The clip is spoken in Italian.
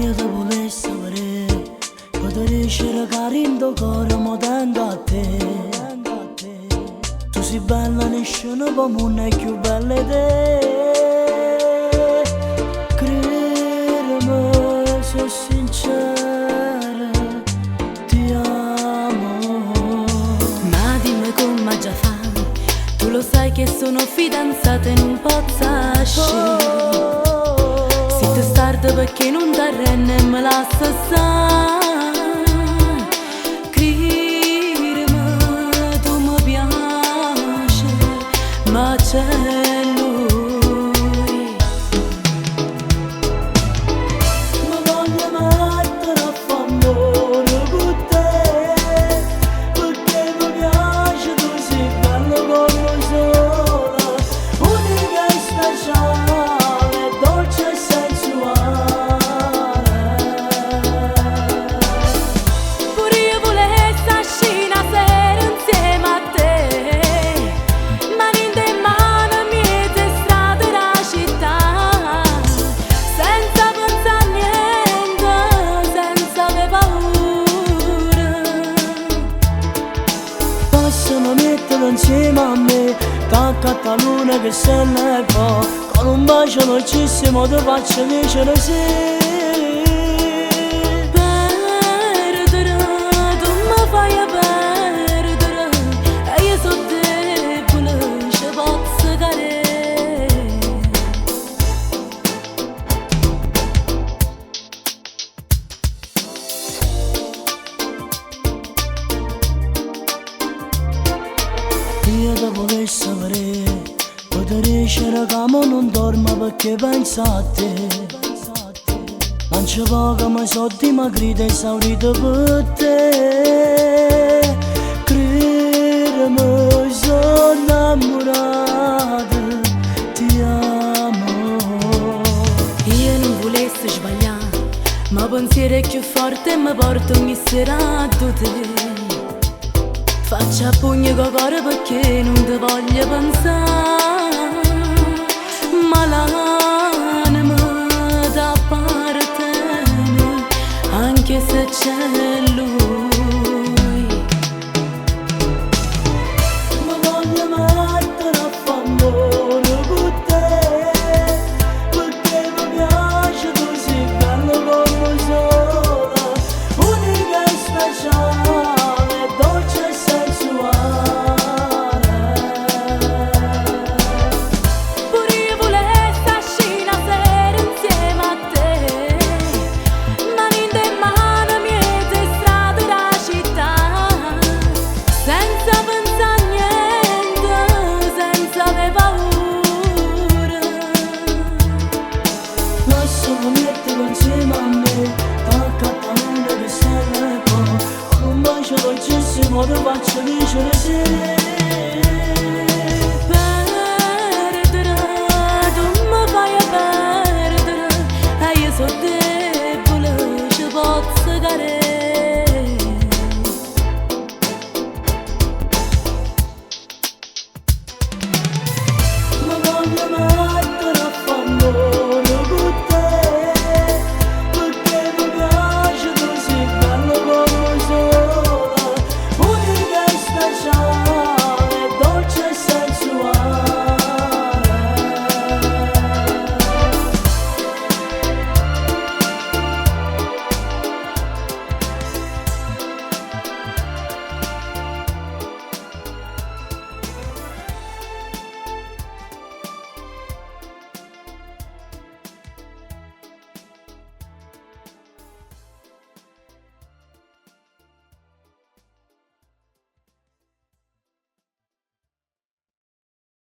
Io te volessi vedere, poter essere carino cuore mo tanto a te. Tu sei bella, nessuno come non è più bella di te. Credimi, sono sincera, ti amo. Ma dimmi come già fa, tu lo sai che sono fidanzata e non posso uscire. Siete starda perché non t'arrende e me lascia stare. Credimi, tu mi piaci, ma c'è lui. Ma voglio mettere a favore con te, perché mi piace, tu sei bello come sola, unica e speciale, dolce e sensuale. Pure io volessi uscire una sera insieme a te, mani in mano, miete strade della città, senza pensare a niente, senza avere paura. Possono metterlo insieme a me, t'accatta a luna che se ne va, con un bacio dolcissimo ti faccio vincere sì. Perdere, tu mi fai perdere, e io sono debole, ci posso cadere. Io te volessi vedere, poter essere come non dormo perché penso a te. Mangia poco ma sono dimagrita e esaurita per te. Credimi, sono innamorata, ti amo. Io non volessi sbagliare, ma pensiero è più forte e mi porto ogni sera a te. Faccio a pugno con cuore perché non ti voglio pensare, ma l'anima t'appartiene, anche se c'è